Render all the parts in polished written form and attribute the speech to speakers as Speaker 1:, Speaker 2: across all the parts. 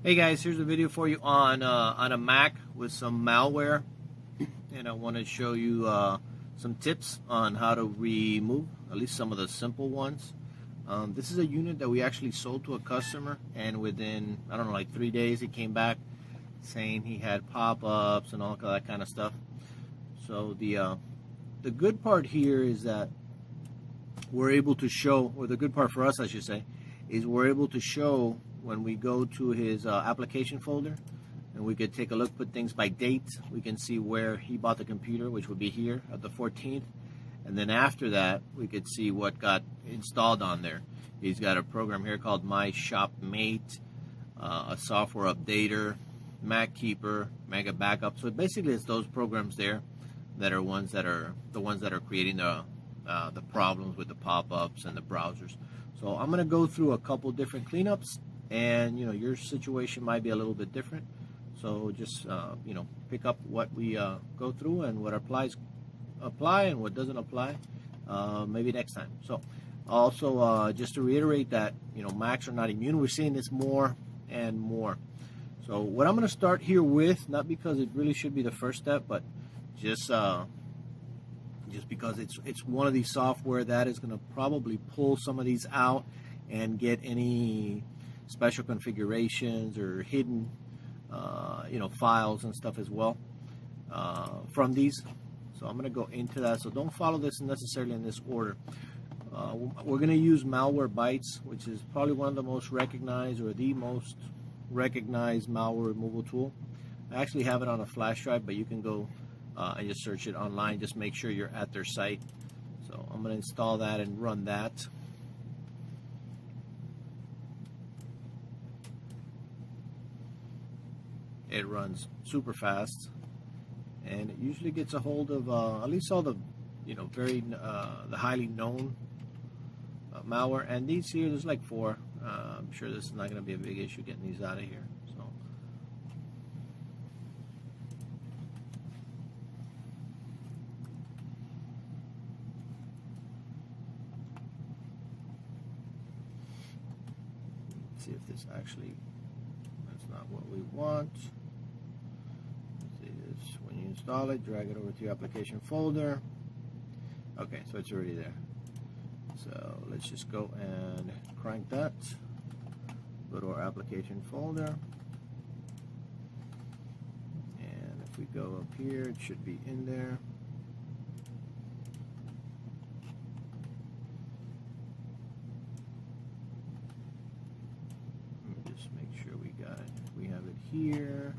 Speaker 1: Hey guys, here's a video for you on a Mac with some malware, and I want to show you some tips on how to remove at least some of the simple ones. This is a unit that we actually sold to a customer, and within, I don't know, like 3 days he came back saying he had pop-ups and all that kind of stuff. So the good part here is that we're able to show, or the good part for us I should say, is we're able to show when we go to his application folder, and we could take a look, put things by date. We can see where he bought the computer, which would be here at the 14th, and then after that we could see what got installed on there. He's got a program here called My Shop Mate, a software updater, Mac Keeper, Mega Backup. So basically it's those programs there that are the ones that are creating the problems with the pop-ups and the browsers. So I'm going to go through a couple different cleanups, and your situation might be a little bit different. So just pick up what we go through, and what applies apply, and what doesn't apply maybe next time. So also just to reiterate that Macs are not immune. We're seeing this more and more. So what I'm going to start here with, not because it really should be the first step, but just because it's one of these software that is going to probably pull some of these out and get any special configurations or hidden files and stuff as well from these. So I'm going to go into that. So don't follow this necessarily in this order. We're going to use Malwarebytes, which is probably one of the most recognized, or the most recognized malware removal tool. I actually have it on a flash drive, but you can go and just search it online. Just make sure you're at their site. So I'm going to install that and run that. It runs super fast, and it usually gets a hold of at least all the the highly known malware. And these here, there's like 4. I'm sure this is not going to be a big issue getting these out of here. So let's see if this actually, that's not what we want. When you install it, drag it over to your application folder. Okay, so it's already there. So let's just go and crank that. Go to our application folder, and if we go up here, it should be in there. Let me just make sure we got it. We have it here.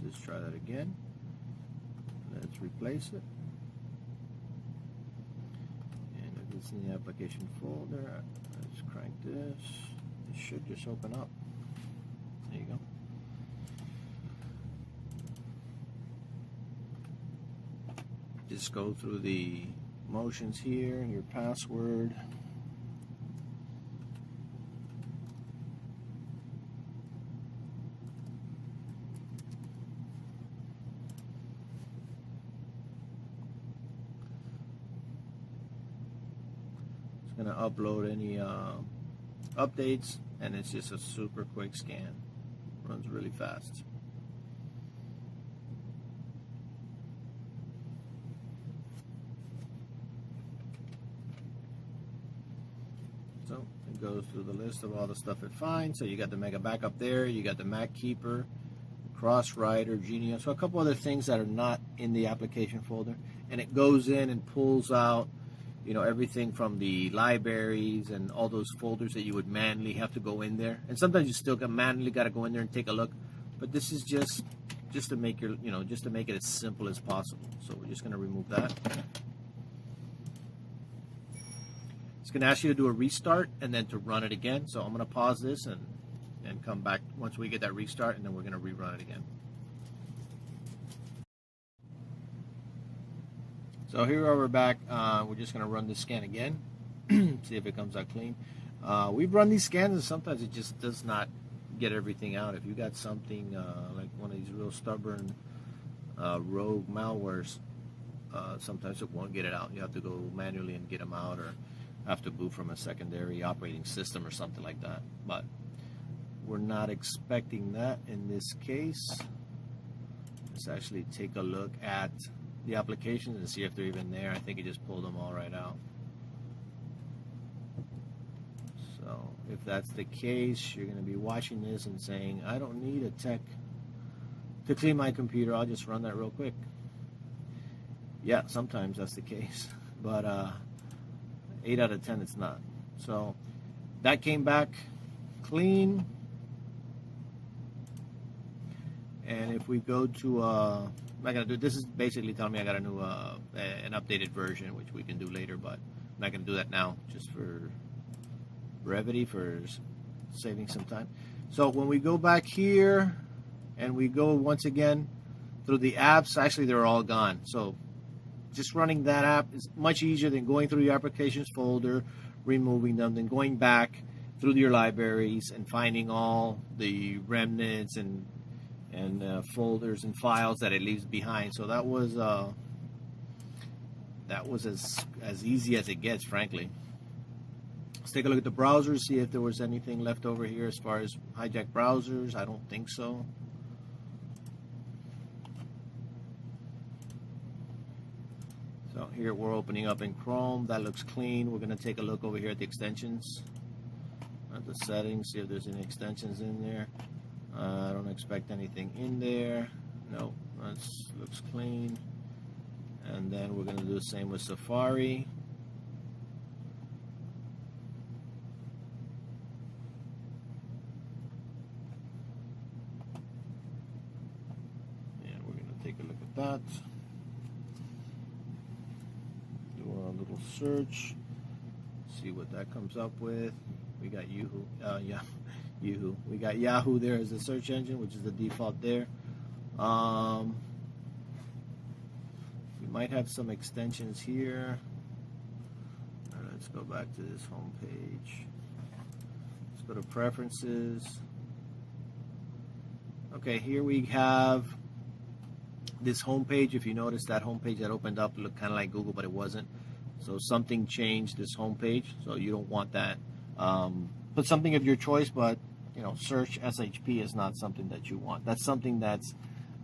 Speaker 1: Let's try that again. Let's replace it. And if it's in the application folder, let's crank this. It should just open up. There you go. Just go through the motions here, your password. Going to upload any updates, and it's just a super quick scan. Runs really fast. So it goes through the list of all the stuff it finds. So you got the Mega Backup there, you got the Mac Keeper, Crosswriter, Genio, so a couple other things that are not in the application folder, and it goes in and pulls out everything from the libraries and all those folders that you would manually have to go in there. And sometimes you still manually got to go in there and take a look. But this is just to make your, just to make it as simple as possible. So we're just going to remove that. It's going to ask you to do a restart and then to run it again. So I'm going to pause this and come back once we get that restart, and then we're going to rerun it again. So here we're back. We're just going to run this scan again, see if it comes out clean. We've run these scans, and sometimes it just does not get everything out. If you got something like one of these real stubborn rogue malwares, sometimes it won't get it out. You have to go manually and get them out, or have to boot from a secondary operating system or something like that. But we're not expecting that in this case. Let's actually take a look at the applications and see if they're even there. I think it just pulled them all right out. So if that's the case, you're going to be watching this and saying, I don't need a tech to clean my computer, I'll just run that real quick. Yeah, sometimes that's the case, but 8 out of 10 it's not. So that came back clean. And if we go to, I'm not gonna do, this is basically telling me I got a new, an updated version, which we can do later, but I'm not gonna do that now, just for brevity, for saving some time. So when we go back here and we go once again through the apps, actually they're all gone. So just running that app is much easier than going through your applications folder, removing them, then going back through your libraries and finding all the remnants and folders and files that it leaves behind. So that was as easy as it gets, frankly. Let's take a look at the browsers, see if there was anything left over here as far as hijacked browsers. I don't think so. So here we're opening up in Chrome. That looks clean. We're going to take a look over here at the extensions, at the settings, see if there's any extensions in there. I don't expect anything in there. No, that looks clean. And then we're going to do the same with Safari. And we're going to take a look at that. Do a little search. See what that comes up with. We got Yahoo. We got Yahoo there as the search engine, which is the default there. We might have some extensions here. All right, let's go back to this home page. Let's go to preferences. Okay, here we have this home page. If you notice, that home page that opened up looked kind of like Google, but it wasn't. So something changed this home page. So you don't want that. Put something of your choice, but search SHP is not something that you want. That's something that's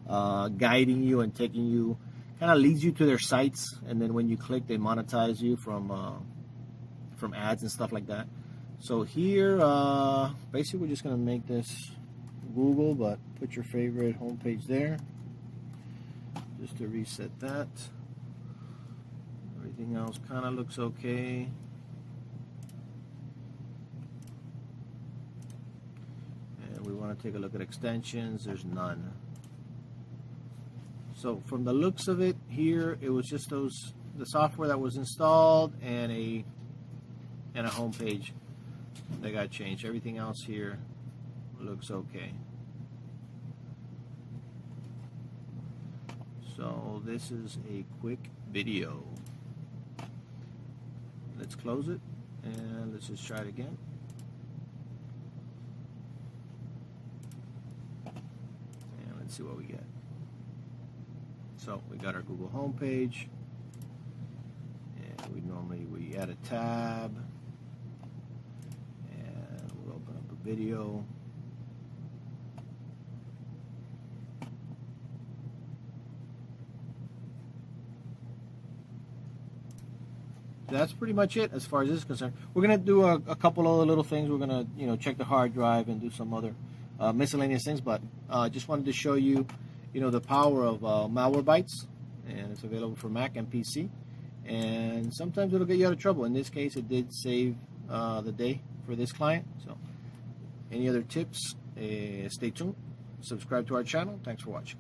Speaker 1: guiding you and taking you, kind of leads you to their sites, and then when you click, they monetize you from ads and stuff like that. So here, basically, we're just gonna make this Google, but put your favorite homepage there, just to reset that. Everything else kind of looks okay. We want to take a look at extensions. There's none. So from the looks of it here, it was just the software that was installed and a home page that got changed. Everything else here looks okay. So this is a quick video. Let's close it and let's just try it again. See what we get. So we got our Google homepage, and we add a tab, and we'll open up a video. That's pretty much it as far as this is concerned. We're gonna do a couple other little things. We're gonna check the hard drive and do some other miscellaneous things, but just wanted to show you, the power of Malwarebytes, and it's available for Mac and PC. And sometimes it'll get you out of trouble. In this case, it did save the day for this client. So, any other tips? Stay tuned. Subscribe to our channel. Thanks for watching.